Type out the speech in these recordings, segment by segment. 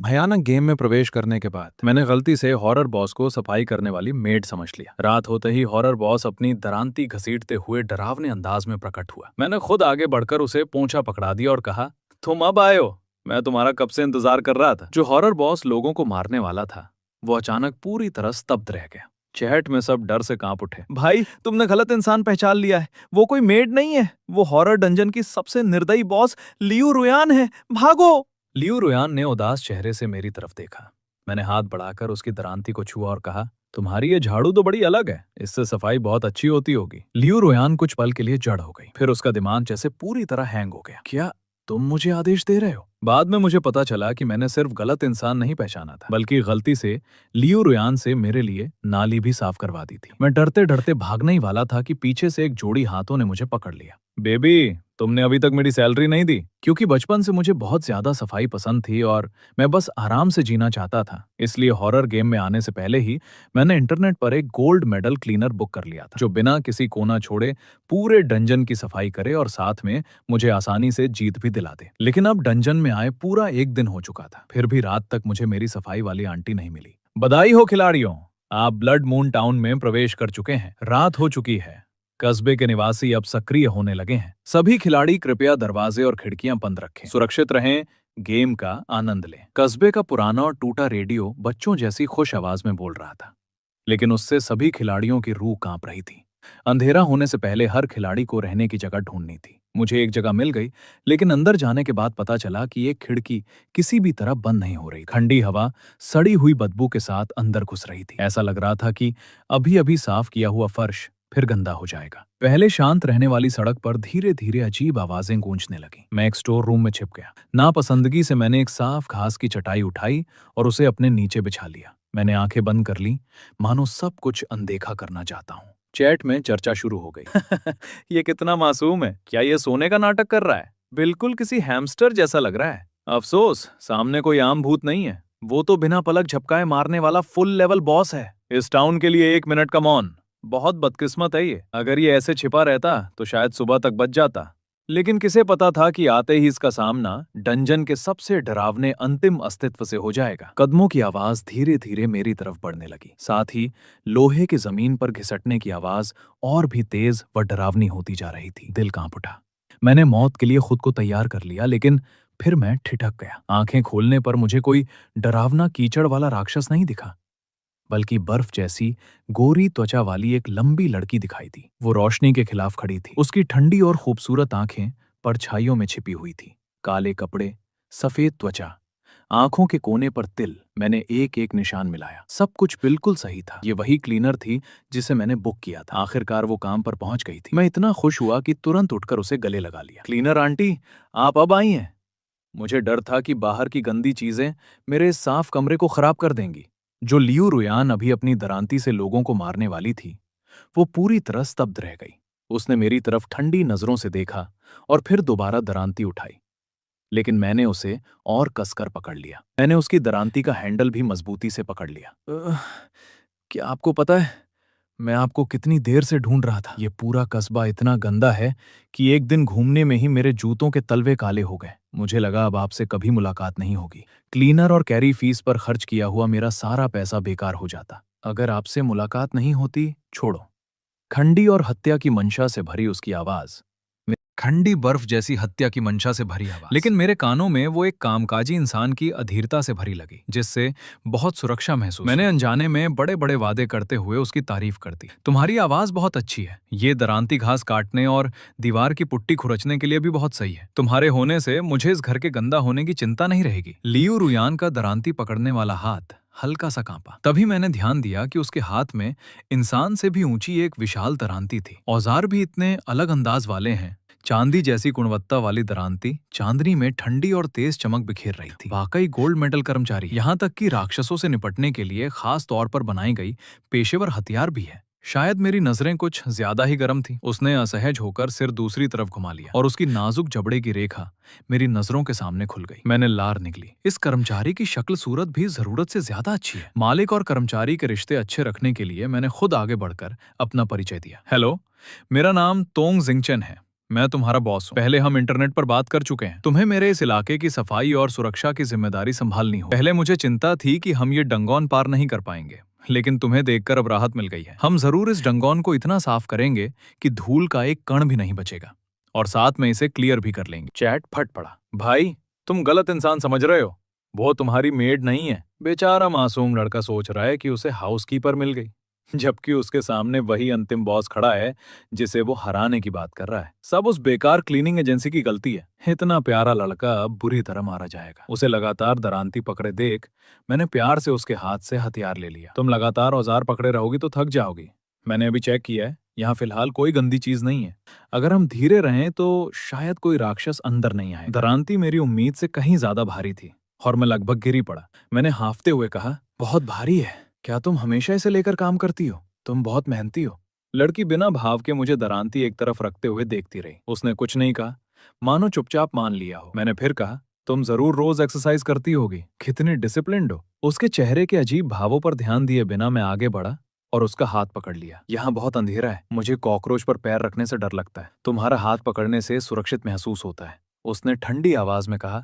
भयानक गेम में प्रवेश करने के बाद मैंने गलती से हॉरर बॉस को सफाई करने वाली मेड समझ लिया। रात होते ही हॉरर बॉस अपनी दरांती घसीटते हुए डरावने अंदाज में प्रकट हुआ। मैंने खुद आगे बढ़कर उसे पोंछा पकड़ा दिया और कहा, तुम अब आए हो, मैं तुम्हारा कब से इंतजार कर रहा था। जो हॉरर बॉस लोगों को मारने वाला था वो अचानक पूरी तरह स्तब्ध रह गया। चैट में सब डर से कांप उठे। भाई, तुमने गलत इंसान पहचान लिया है, वो कोई मेड नहीं है, वो हॉरर डंजन की सबसे निर्दयी बॉस लियू रुयान है, भागो। लियू रुयान ने उदास चेहरे से मेरी तरफ देखा। मैंने हाथ बढ़ाकर उसकी दरांती को छुआ और कहा, तुम्हारी ये झाड़ू तो बड़ी अलग है, इससे सफाई बहुत अच्छी होती होगी। लियू रुयान कुछ पल के लिए जड़ हो गई, फिर उसका दिमाग जैसे पूरी तरह हैंग हो गया। क्या तुम मुझे आदेश दे रहे हो? बाद में मुझे पता चला कि मैंने सिर्फ गलत इंसान नहीं पहचाना था, बल्कि गलती से लियू रुयान से मेरे लिए नाली भी साफ करवा दी थी। मैं डरते डरते भागने ही वाला था कि पीछे से एक जोड़ी हाथों ने मुझे पकड़ लिया। बेबी, तुमने अभी तक मेरी सैलरी नहीं दी। क्योंकि बचपन से मुझे बहुत ज्यादा सफाई पसंद थी और मैं बस आराम से जीना चाहता था, इसलिए हॉरर गेम में आने से पहले ही मैंने इंटरनेट पर एक गोल्ड मेडल क्लीनर बुक कर लिया था, जो बिना किसी कोना छोड़े पूरे डंजन की सफाई करे और साथ में मुझे आसानी से जीत भी दिला दे। लेकिन अब डंजन में आए पूरा एक दिन हो चुका था, फिर भी रात तक मुझे मेरी सफाई वाली आंटी नहीं मिली। बधाई हो खिलाड़ियों, आप ब्लड मून टाउन में प्रवेश कर चुके हैं। रात हो चुकी है, कस्बे के निवासी अब सक्रिय होने लगे हैं। सभी खिलाड़ी कृपया दरवाजे और खिड़कियां बंद रखें, सुरक्षित रहें, गेम का आनंद लें। कस्बे का पुराना और टूटा रेडियो बच्चों जैसी खुश आवाज में बोल रहा था, लेकिन उससे सभी खिलाड़ियों की रूह कांप रही थी। अंधेरा होने से पहले हर खिलाड़ी को रहने की जगह ढूंढनी थी। मुझे एक जगह मिल गई, लेकिन अंदर जाने के बाद पता चला कि एक खिड़की किसी भी तरह बंद नहीं हो रही। ठंडी हवा सड़ी हुई बदबू के साथ अंदर घुस रही थी। ऐसा लग रहा था कि अभी अभी साफ किया हुआ फर्श फिर गंदा हो जाएगा। पहले शांत रहने वाली सड़क पर धीरे धीरे अजीब आवाजें गूंजने लगी। मैं एक स्टोर रूम में छिप गया। नापसंदगी से मैंने एक साफ घास की चटाई उठाई और उसे अपने नीचे बिछा लिया। मैंने आंखें बंद कर ली, मानो सब कुछ अनदेखा करना चाहता हूँ। चैट में चर्चा शुरू हो गई। ये कितना मासूम है, क्या ये सोने का नाटक कर रहा है? बिल्कुल किसी हैमस्टर जैसा लग रहा है। अफसोस, सामने कोई आम भूत नहीं है, वो तो बिना पलक झपकाए मारने वाला फुल लेवल बॉस है। इस टाउन के लिए 1 मिनट का मौन। बहुत बदकिस्मत है ये, अगर ये ऐसे छिपा रहता तो शायद सुबह तक बच जाता। लेकिन किसे पता था कि आते ही इसका सामना डंजन के सबसे डरावने अंतिम अस्तित्व से हो जाएगा। कदमों की आवाज धीरे धीरे मेरी तरफ बढ़ने लगी, साथ ही लोहे की जमीन पर घिसटने की आवाज और भी तेज व डरावनी होती जा रही थी। दिल कांप उठा। मैंने मौत के लिए खुद को तैयार कर लिया, लेकिन फिर मैं ठिठक गया। आंखें खोलने पर मुझे कोई डरावना कीचड़ वाला राक्षस नहीं दिखा, बल्कि बर्फ जैसी गोरी त्वचा वाली एक लंबी लड़की दिखाई दी। वो रोशनी के खिलाफ खड़ी थी। उसकी ठंडी और खूबसूरत आंखें परछाइयों में छिपी हुई थी। काले कपड़े, सफेद त्वचा, आंखों के कोने पर तिल। मैंने एक एक निशान मिलाया, सब कुछ बिल्कुल सही था। ये वही क्लीनर थी जिसे मैंने बुक किया था। आखिरकार वो काम पर पहुंच गई थी। मैं इतना खुश हुआ कि तुरंत उठकर उसे गले लगा लिया। क्लीनर आंटी, आप अब आई हैं। मुझे डर था कि बाहर की गंदी चीजें मेरे इस साफ कमरे को खराब कर देंगी। जो लियू रुयान अभी अपनी दरांती से लोगों को मारने वाली थी, वो पूरी तरह स्तब्ध रह गई। उसने मेरी तरफ ठंडी नजरों से देखा और फिर दोबारा दरांती उठाई, लेकिन मैंने उसे और कसकर पकड़ लिया। मैंने उसकी दरांती का हैंडल भी मजबूती से पकड़ लिया। क्या आपको पता है मैं आपको कितनी देर से ढूंढ रहा था? ये पूरा कस्बा इतना गंदा है कि एक दिन घूमने में ही मेरे जूतों के तलवे काले हो गए। मुझे लगा अब आपसे कभी मुलाकात नहीं होगी। क्लीनर और कैरी फीस पर खर्च किया हुआ मेरा सारा पैसा बेकार हो जाता अगर आपसे मुलाकात नहीं होती। छोड़ो। खंडी और हत्या की मंशा से भरी उसकी आवाज, ठंडी बर्फ जैसी हत्या की मंशा से भरी आवाज, लेकिन मेरे कानों में वो एक कामकाजी इंसान की अधीरता से भरी लगी, जिससे बहुत सुरक्षा महसूस। मैंने अनजाने में बड़े बड़े वादे करते हुए उसकी तारीफ कर दी। तुम्हारी आवाज बहुत अच्छी है, ये दरांती घास काटने और दीवार की पुट्टी खुरचने के लिए भी बहुत सही है। तुम्हारे होने से मुझे इस घर के गंदा होने की चिंता नहीं रहेगी। लियू रुयान का दरांती पकड़ने वाला हाथ हल्का सा कांपा। तभी मैंने ध्यान दिया कि उसके हाथ में इंसान से भी ऊंची एक विशाल दरांती थी। औजार भी इतने अलग अंदाज वाले हैं। चांदी जैसी गुणवत्ता वाली दरांती चांदनी में ठंडी और तेज चमक बिखेर रही थी। वाकई गोल्ड मेडल कर्मचारी। यहाँ तक कि राक्षसों से निपटने के लिए खास तौर पर बनाई गई पेशेवर हथियार भी है। शायद मेरी नजरें कुछ ज्यादा ही गर्म थी। उसने असहज होकर सिर दूसरी तरफ घुमा लिया और उसकी नाजुक जबड़े की रेखा मेरी नजरों के सामने खुल गई। मैंने लार निकली। इस कर्मचारी की शक्ल सूरत भी जरूरत से ज्यादा अच्छी है। मालिक और कर्मचारी के रिश्ते अच्छे रखने के लिए मैंने खुद आगे बढ़कर अपना परिचय दिया। हेलो, मेरा नाम तोंग जिंगचन है। मैं तुम्हारा बॉस हूँ। पहले हम इंटरनेट पर बात कर चुके हैं। तुम्हें मेरे इस इलाके की सफाई और सुरक्षा की जिम्मेदारी संभालनी हो। पहले मुझे चिंता थी कि हम ये डंगौन पार नहीं कर पाएंगे, लेकिन तुम्हें देखकर अब राहत मिल गई है। हम जरूर इस डंगौन को इतना साफ करेंगे कि धूल का एक कण भी नहीं बचेगा, और साथ में इसे क्लियर भी कर लेंगे। चैट फट पड़ा। भाई, तुम गलत इंसान समझ रहे हो। वो तुम्हारी मेड नहीं है। बेचारा मासूम लड़का सोच रहा है कि उसे हाउसकीपर मिल गई, जबकि उसके सामने वही अंतिम बॉस खड़ा है जिसे वो हराने की बात कर रहा है। सब उस बेकार क्लीनिंग एजेंसी की गलती है। इतना प्यारा लड़का अब बुरी तरह मारा जाएगा। उसे लगातार दरांती पकड़े देख मैंने प्यार से उसके हाथ से हथियार ले लिया। तुम लगातार औजार पकड़े रहोगी तो थक जाओगी। मैंने अभी चेक किया है, यहाँ फिलहाल कोई गंदी चीज नहीं है। अगर हम धीरे रहें तो शायद कोई राक्षस अंदर नहीं आए। दरांती मेरी उम्मीद से कहीं ज्यादा भारी थी और मैं लगभग गिर ही पड़ा। मैंने हांफते हुए कहा, बहुत भारी है। क्या तुम हमेशा इसे लेकर काम करती हो? तुम बहुत मेहनती हो। लड़की बिना भाव के मुझे दरांती एक तरफ रखते हुए देखती रही। उसने कुछ नहीं कहा, मानो चुपचाप मान लिया हो। मैंने फिर कहा, तुम जरूर रोज एक्सरसाइज करती होगी। कितनी डिसिप्लिन्ड हो। उसके चेहरे के अजीब भावों पर ध्यान दिए बिना मैं आगे बढ़ा और उसका हाथ पकड़ लिया। यहाँ बहुत अंधेरा है, मुझे कॉकरोच पर पैर रखने से डर लगता है। तुम्हारा हाथ पकड़ने से सुरक्षित महसूस होता है। उसने ठंडी आवाज में कहा।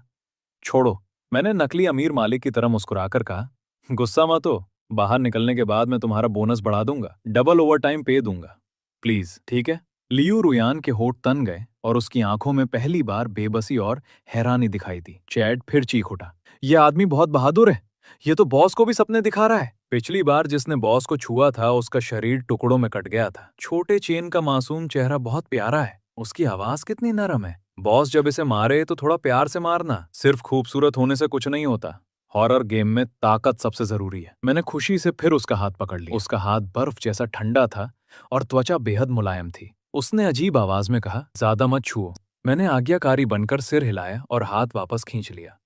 छोड़ो। मैंने नकली अमीर मालिक की तरह मुस्कुराकर कहा, गुस्सा मत हो। बाहर निकलने के बाद मैं तुम्हारा बोनस बढ़ा दूंगा, डबल ओवरटाइम पे दूंगा। प्लीज, ठीक है? लियू रुयान के होठ तन गए और उसकी आंखों में पहली बार बेबसी और हैरानी दिखाई दी। चैड फिर चीख उठा, यह आदमी बहुत बहादुर है। ये तो बॉस को भी सपने दिखा रहा है। पिछली बार जिसने बॉस को छुआ था उसका शरीर टुकड़ों में कट गया था। छोटे चेन का मासूम चेहरा बहुत प्यारा है। उसकी आवाज कितनी नरम है। बॉस जब इसे मारे तो थोड़ा प्यार से मारना। सिर्फ खूबसूरत होने से कुछ नहीं होता। हॉरर गेम में ताकत सबसे जरूरी है। मैंने खुशी से फिर उसका हाथ पकड़ लिया। उसका हाथ बर्फ जैसा ठंडा था और त्वचा बेहद मुलायम थी। उसने अजीब आवाज में कहा, ज्यादा मत छुओ। मैंने आज्ञाकारी बनकर सिर हिलाया और हाथ वापस खींच लिया,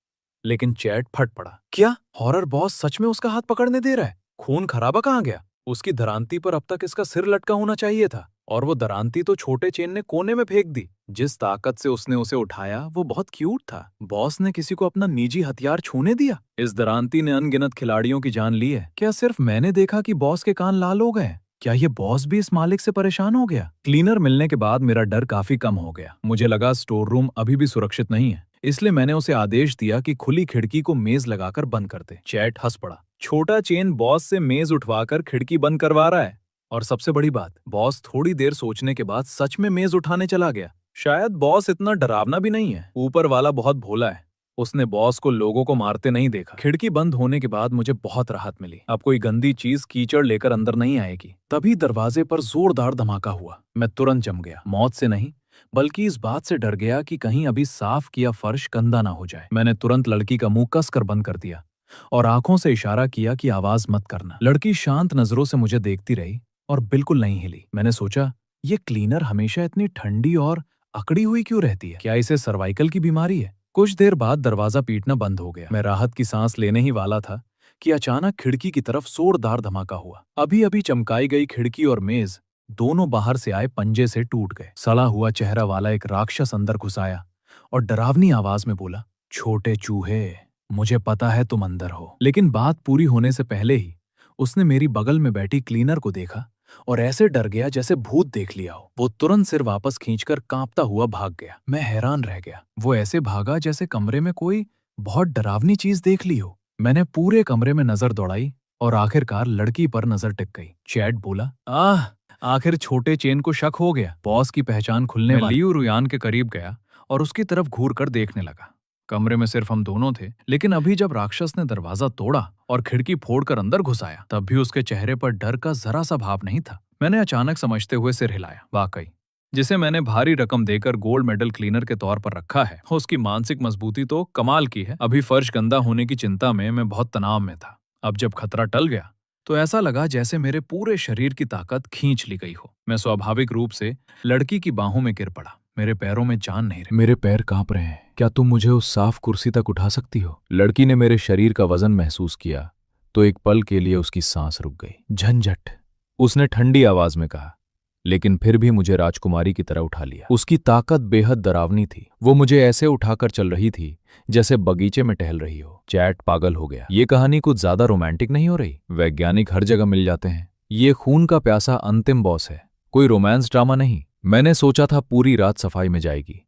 लेकिन चैट फट पड़ा। क्या हॉरर बॉस सच में उसका हाथ पकड़ने दे रहा है? खून खराबा कहाँ गया? उसकी दरांती पर अब तक इसका सिर लटका होना चाहिए था, और वो दरांती तो छोटे चेन ने कोने में फेंक दी। जिस ताकत से उसने उसे उठाया वो बहुत क्यूट था। बॉस ने किसी को अपना निजी हथियार छूने दिया? इस दरांती ने अनगिनत खिलाड़ियों की जान ली है। क्या सिर्फ मैंने देखा कि बॉस के कान लाल हो गए? क्या ये बॉस भी इस मालिक से परेशान हो गया? क्लीनर मिलने के बाद मेरा डर काफी कम हो गया। मुझे लगा स्टोर रूम अभी भी सुरक्षित नहीं है, इसलिए मैंने उसे आदेश दिया कि खुली खिड़की को मेज लगाकर बंद कर दे। चैट हंस पड़ा। छोटा चेन बॉस से मेज उठवाकर खिड़की बंद करवा रहा है। और सबसे बड़ी बात, बॉस थोड़ी देर सोचने के बाद सच में मेज उठाने चला गया। शायद बॉस इतना डरावना भी नहीं है। ऊपर वाला बहुत भोला है। उसने बॉस को लोगों को मारते नहीं देखा। खिड़की बंद होने के बाद मुझे बहुत राहत मिली। अब कोई गंदी चीज कीचड़ लेकर अंदर नहीं आएगी। तभी दरवाजे पर जोरदार धमाका हुआ। मैं तुरंत जम गया। मौत से नहीं, बल्कि इस बात से डर गया कि कहीं अभी साफ किया फर्श गंदा ना हो जाए। मैंने तुरंत लड़की का मुंह कसकर बंद कर दिया और आंखों से इशारा किया कि आवाज मत करना। लड़की शांत नजरों से मुझे देखती रही और बिल्कुल नहीं हिली। मैंने सोचा, ये क्लीनर हमेशा इतनी ठंडी और अकड़ी हुई क्यों रहती है? क्या इसे सर्वाइकल की बीमारी है? कुछ देर बाद दरवाजा पीटना बंद हो गया। मैं राहत की सांस लेने ही वाला था कि अचानक खिड़की की तरफ जोरदार धमाका हुआ। अभी अभी चमकाई गई खिड़की और मेज दोनों बाहर से आए पंजे से टूट गए। सड़ा हुआ चेहरा वाला एक राक्षस अंदर घुस आया और डरावनी आवाज में बोला, छोटे चूहे, मुझे पता है तुम अंदर हो। लेकिन बात पूरी होने से पहले ही उसने मेरी बगल में बैठी क्लीनर को देखा और ऐसे डर गया जैसे भूत देख लिया हो। वो तुरंत सिर वापस खींचकर कांपता हुआ भाग गया। मैं हैरान रह गया। वो ऐसे भागा जैसे कमरे में कोई बहुत डरावनी चीज देख ली हो। मैंने पूरे कमरे में नजर दौड़ाई और आखिरकार लड़की पर नजर टिक गई। चैट बोला, आखिर छोटे चेन को शक हो गया। बॉस की पहचान खुलने वाली। लियू रुयान के करीब गया और उसकी तरफ घूर कर देखने लगा। कमरे में सिर्फ हम दोनों थे, लेकिन अभी जब राक्षस ने दरवाजा तोड़ा और खिड़की फोड़कर अंदर घुस आया, तब भी उसके चेहरे पर डर का जरा सा भाव नहीं था। मैंने अचानक समझते हुए सिर हिलाया। वाकई, जिसे मैंने भारी रकम देकर गोल्ड मेडल क्लीनर के तौर पर रखा है, उसकी मानसिक मजबूती तो कमाल की है। अभी फर्श गंदा होने की चिंता में मैं बहुत तनाव में था। अब जब खतरा टल गया तो ऐसा लगा जैसे मेरे पूरे शरीर की ताकत खींच ली गई हो। मैं स्वाभाविक रूप से लड़की की बाहों में गिर पड़ा। मेरे पैरों में जान नहीं रही। मेरे पैर कांप रहे हैं। क्या तुम मुझे उस साफ कुर्सी तक उठा सकती हो? लड़की ने मेरे शरीर का वजन महसूस किया तो एक पल के लिए उसकी सांस रुक गई। झंझट, उसने ठंडी आवाज में कहा, लेकिन फिर भी मुझे राजकुमारी की तरह उठा लिया। उसकी ताकत बेहद डरावनी थी। वो मुझे ऐसे उठाकर चल रही थी जैसे बगीचे में टहल रही हो। चैट पागल हो गया। ये कहानी कुछ ज्यादा रोमांटिक नहीं हो रही? वैज्ञानिक हर जगह मिल जाते हैं। ये खून का प्यासा अंतिम बॉस है, कोई रोमांस ड्रामा नहीं। मैंने सोचा था पूरी रात सफाई में जाएगी,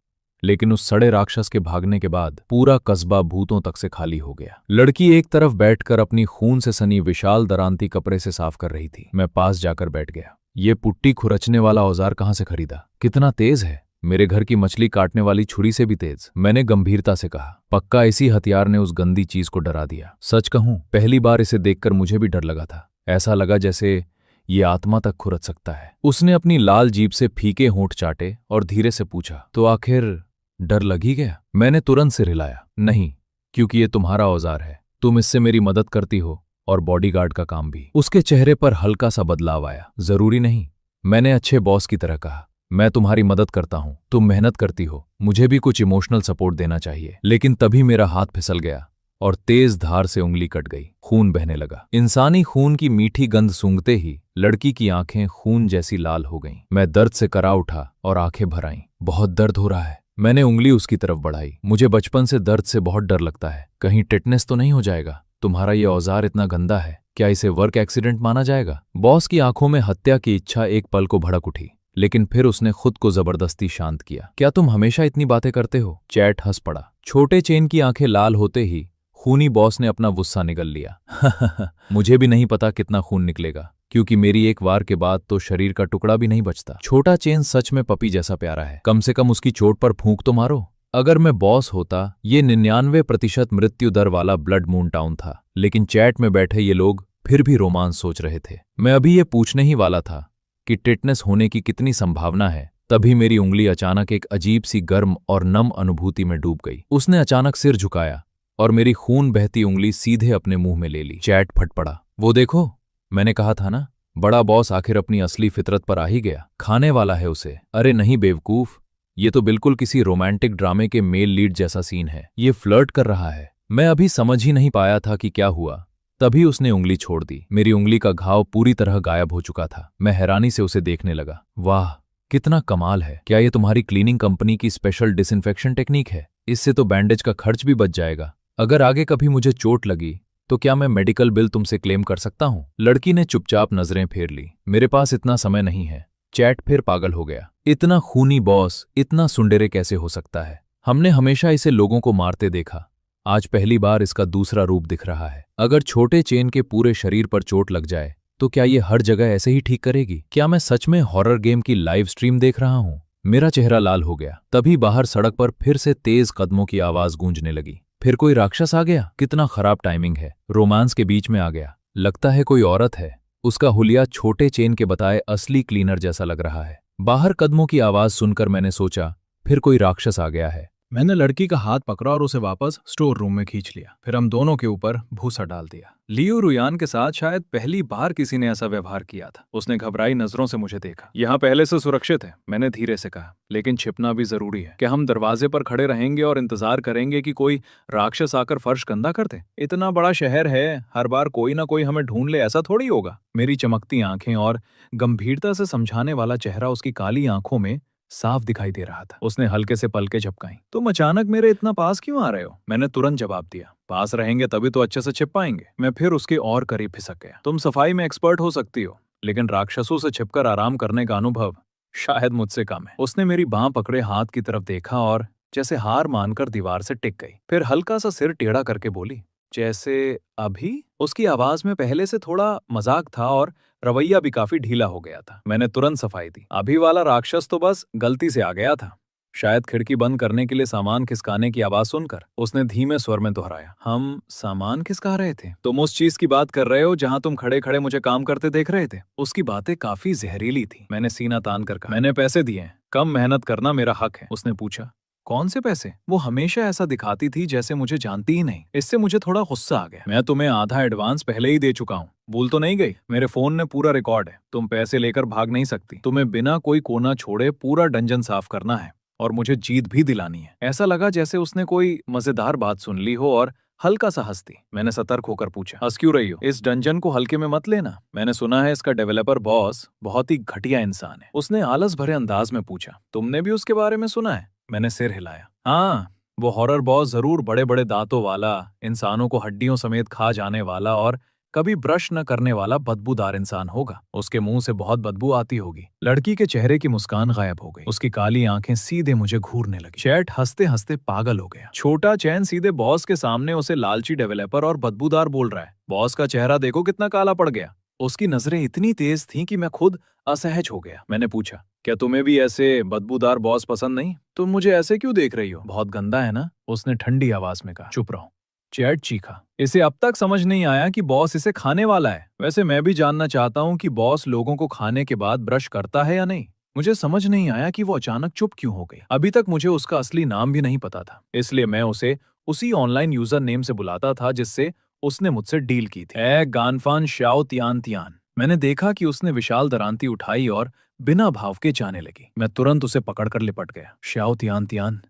लेकिन उस सड़े राक्षस के भागने के बाद पूरा कस्बा भूतों तक से खाली हो गया। लड़की एक तरफ बैठकर अपनी खून से सनी विशाल दरांती कपड़े से साफ कर रही थी। मैं पास जाकर बैठ गया। ये पुट्टी खुरचने वाला औजार कहाँ से खरीदा? कितना तेज है, मेरे घर की मछली काटने वाली छुरी से भी तेज। मैंने गंभीरता से कहा, पक्का इसी हथियार ने उस गंदी चीज को डरा दिया। सच कहूं, पहली बार इसे देखकर मुझे भी डर लगा था। ऐसा लगा जैसे ये आत्मा तक खुरच सकता है। उसने अपनी लाल जीभ से फीके होंठ चाटे और धीरे से पूछा, तो आखिर डर लग ही गया? मैंने तुरंत सिर हिलाया, नहीं, क्योंकि ये तुम्हारा औजार है, तुम इससे मेरी मदद करती हो और बॉडीगार्ड का काम भी। उसके चेहरे पर हल्का सा बदलाव आया। जरूरी नहीं, मैंने अच्छे बॉस की तरह कहा, मैं तुम्हारी मदद करता हूं, तुम मेहनत करती हो, मुझे भी कुछ इमोशनल सपोर्ट देना चाहिए। लेकिन तभी मेरा हाथ फिसल गया और तेज धार से उंगली कट गई। खून बहने लगा। इंसानी खून की मीठी गंध सूंघते ही लड़की की आंखें खून जैसी लाल हो गईं। मैं दर्द से करा उठा और आंखें भर आईं। बहुत दर्द हो रहा है। मैंने उंगली उसकी तरफ बढ़ाई। मुझे बचपन से दर्द से बहुत डर लगता है, कहीं टिटनेस तो नहीं हो जाएगा? तुम्हारा ये औजार इतना गंदा है, क्या इसे वर्क एक्सीडेंट माना जाएगा? बॉस की आंखों में हत्या की इच्छा एक पल को भड़क उठी, लेकिन फिर उसने खुद को जबरदस्ती शांत किया। क्या तुम हमेशा इतनी बातें करते हो? चैट हंस पड़ा। छोटे चेन की आंखें लाल होते ही खूनी बॉस ने अपना गुस्सा निगल लिया। मुझे भी नहीं पता कितना खून निकलेगा, क्योंकि मेरी एक वार के बाद तो शरीर का टुकड़ा भी नहीं बचता। छोटा चेन सच में पपी जैसा प्यारा है, कम से कम उसकी चोट पर फूंक तो मारो। अगर मैं बॉस होता, ये 99% मृत्यु दर वाला ब्लड मून टाउन था, लेकिन चैट में बैठे ये लोग फिर भी रोमांस सोच रहे थे। मैं अभी ये पूछने ही वाला था कि टिटनेस होने की कितनी संभावना है, तभी मेरी उंगली अचानक एक अजीब सी गर्म और नम अनुभूति में डूब गई। उसने अचानक सिर झुकाया और मेरी खून बहती उंगली सीधे अपने मुंह में ले ली। चैट फट पड़ा। वो देखो, मैंने कहा था ना, बड़ा बॉस आखिर अपनी असली फितरत पर आ ही गया, खाने वाला है उसे। अरे नहीं बेवकूफ, ये तो बिल्कुल किसी रोमांटिक ड्रामे के मेल लीड जैसा सीन है। ये फ्लर्ट कर रहा है। मैं अभी समझ ही नहीं पाया था कि क्या हुआ, तभी उसने उंगली छोड़ दी। मेरी उंगली का घाव पूरी तरह गायब हो चुका था। मैं हैरानी से उसे देखने लगा। वाह, कितना कमाल है। क्या ये तुम्हारी क्लीनिंग कंपनी की स्पेशल डिसइंफेक्शन टेक्निक है? इससे तो बैंडेज का खर्च भी बच जाएगा। अगर आगे कभी मुझे चोट लगी तो क्या मैं मेडिकल बिल तुमसे क्लेम कर सकता हूं? लड़की ने चुपचाप नजरें फेर ली। मेरे पास इतना समय नहीं है। चैट फिर पागल हो गया। इतना खूनी बॉस इतना सुंडेरे कैसे हो सकता है? हमने हमेशा इसे लोगों को मारते देखा, आज पहली बार इसका दूसरा रूप दिख रहा है। अगर छोटे चेन के पूरे शरीर पर चोट लग जाए तो क्या ये हर जगह ऐसे ही ठीक करेगी? क्या मैं सच में हॉरर गेम की लाइव स्ट्रीम देख रहा हूं? मेरा चेहरा लाल हो गया। तभी बाहर सड़क पर फिर से तेज कदमों की आवाज गूंजने लगी। फिर कोई राक्षस आ गया। कितना खराब टाइमिंग है, रोमांस के बीच में आ गया। लगता है कोई औरत है। उसका हुलिया छोटे चेन के बताए असली क्लीनर जैसा लग रहा है। बाहर कदमों की आवाज सुनकर मैंने सोचा फिर कोई राक्षस आ गया है। मैंने लड़की का हाथ पकड़ा और उसे वापस स्टोर रूम में खींच लिया। फिर हम दोनों के ऊपर भूसा डाल दिया। लियो रुयान के साथ शायद पहली बार किसी ने ऐसा व्यवहार किया था। उसने घबराई नजरों से मुझे देखा। यहाँ पहले से सुरक्षित है, मैंने धीरे से कहा, लेकिन छिपना भी जरूरी है। क्या हम दरवाजे पर खड़े रहेंगे और इंतजार करेंगे कि कोई राक्षस आकर फर्श गंदा कर दे? इतना बड़ा शहर है, हर बार कोई ना कोई हमें ढूंढ ले, ऐसा थोड़ी होगा। मेरी चमकती आंखें और गंभीरता से समझाने वाला चेहरा उसकी काली आंखों में साफ दिखाई दे रहा था। उसने हल्के से पलके झपकाई। तुम अचानक मेरे इतना पास क्यों आ रहे हो? मैंने तुरंत जवाब दिया, पास रहेंगे तभी तो अच्छे से छिप पाएंगे। मैं फिर उसके और करीब खिसक गया। तुम सफाई में एक्सपर्ट हो सकती हो, लेकिन राक्षसों से छिपकर आराम करने का अनुभव शायद मुझसे कम है। उसने मेरी बांह पकड़े हाथ की तरफ देखा और जैसे हार मानकर दीवार से टिक गई। फिर हल्का सा सिर टेढ़ा करके बोली, जैसे अभी? उसकी आवाज में पहले से थोड़ा मजाक था और रवैया भी काफी ढीला हो गया था। मैंने तुरंत सफाई दी। अभी वाला राक्षस तो बस गलती से आ गया था, शायद खिड़की बंद करने के लिए सामान खिसकाने की आवाज सुनकर। उसने धीमे स्वर में दोहराया, हम सामान खिसका रहे थे? तुम उस चीज की बात कर रहे हो जहां तुम खड़े खड़े मुझे काम करते देख रहे थे? उसकी बातें काफी जहरीली थी। मैंने सीना तान कर कहा, मैंने पैसे दिए, कम मेहनत करना मेरा हक है। उसने पूछा, कौन से पैसे? वो हमेशा ऐसा दिखाती थी जैसे मुझे जानती ही नहीं। इससे मुझे थोड़ा गुस्सा आ गया। मैं तुम्हें आधा एडवांस पहले ही दे चुका हूँ, भूल तो नहीं गई? मेरे फोन में पूरा रिकॉर्ड है। तुम पैसे लेकर भाग नहीं सकती। तुम्हें बिना कोई कोना छोड़े पूरा डंजन साफ करना है और मुझे जीत भी दिलानी है। ऐसा लगा जैसे उसने कोई मजेदार बात सुन ली हो और हल्का सा हंसती। मैंने सतर्क होकर पूछा, हंस क्यों रही हो? इस डंजन को हल्के में मत लेना। मैंने सुना है इसका डेवलपर बॉस बहुत ही घटिया इंसान है। उसने आलस भरे अंदाज में पूछा, तुमने भी उसके बारे में सुना है? मैंने सिर हिलाया। हाँ, वो हॉरर बॉस जरूर बड़े बड़े दांतों वाला, इंसानों को हड्डियों समेत खा जाने वाला और कभी ब्रश न करने वाला बदबूदार इंसान होगा। उसके मुंह से बहुत बदबू आती होगी। लड़की के चेहरे की मुस्कान गायब हो गई। उसकी काली आंखें सीधे मुझे घूरने लगी। चैट हंसते हंसते पागल हो गया। छोटा चैन सीधे बॉस के सामने उसे लालची डेवलपर और बदबूदार बोल रहा है। बॉस का चेहरा देखो कितना काला पड़ गया। उसकी नजरें इतनी तेज थीं कि मैं खुद असहज हो गया। मैंने पूछा, क्या तुम्हें भी ऐसे बदबूदार बॉस पसंद नहीं? तुम मुझे ऐसे क्यों देख रही हो? बहुत गंदा है ना? उसने ठंडी आवाज में कहा। चुप रहो। चैट चीखा। इसे अब तक समझ नहीं आया कि बॉस इसे खाने वाला है। वैसे मैं भी जानना चाहता हूँ कि बॉस लोगों को खाने के बाद ब्रश करता है या नहीं। मुझे समझ नहीं आया कि वो अचानक चुप क्यों हो गई। अभी तक मुझे उसका असली नाम भी नहीं पता था, इसलिए मैं उसे उसी ऑनलाइन यूजर नेम से बुलाता था जिससे उसने मुझसे डील की थी। गानफान शाओ तियान तियान। मैंने देखा कि उसने विशाल दरांती उठाई और बिना भाव के जाने लगी। मैं तुरंत उसे पकड़कर लिपट गया। शाओ तियान तियान,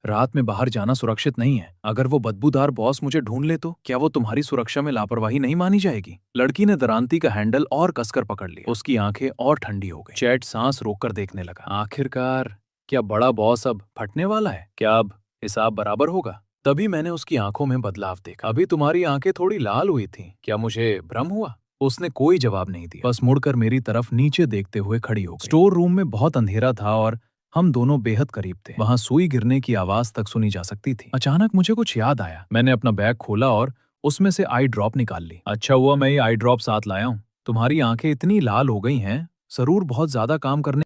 रात में बाहर जाना सुरक्षित नहीं है। अगर वो बदबूदार बॉस मुझे ढूंढ ले तो क्या वो तुम्हारी सुरक्षा में लापरवाही नहीं मानी जाएगी? लड़की ने दरांती का हैंडल और कसकर पकड़ लिया। उसकी आंखें और ठंडी हो गई। चैट सांस रोककर देखने लगा। आखिरकार क्या बड़ा बॉस अब फटने वाला है? क्या अब हिसाब बराबर होगा? तभी मैंने उसकी आंखों में बदलाव देखा। अभी तुम्हारी आंखें थोड़ी लाल हुई थीं। क्या मुझे भ्रम हुआ? उसने कोई जवाब नहीं दिया, बस मुड़कर मेरी तरफ नीचे देखते हुए खड़ी हो गई। स्टोर रूम में बहुत अंधेरा था और हम दोनों बेहद करीब थे। वहां सुई गिरने की आवाज तक सुनी जा सकती थी। अचानक मुझे कुछ याद आया। मैंने अपना बैग खोला और उसमें से आई ड्रॉप निकाल ली। अच्छा हुआ मैं ये आई ड्रॉप साथ लाया हूँ। तुम्हारी आंखें इतनी लाल हो गई हैं, जरूर बहुत ज्यादा काम करने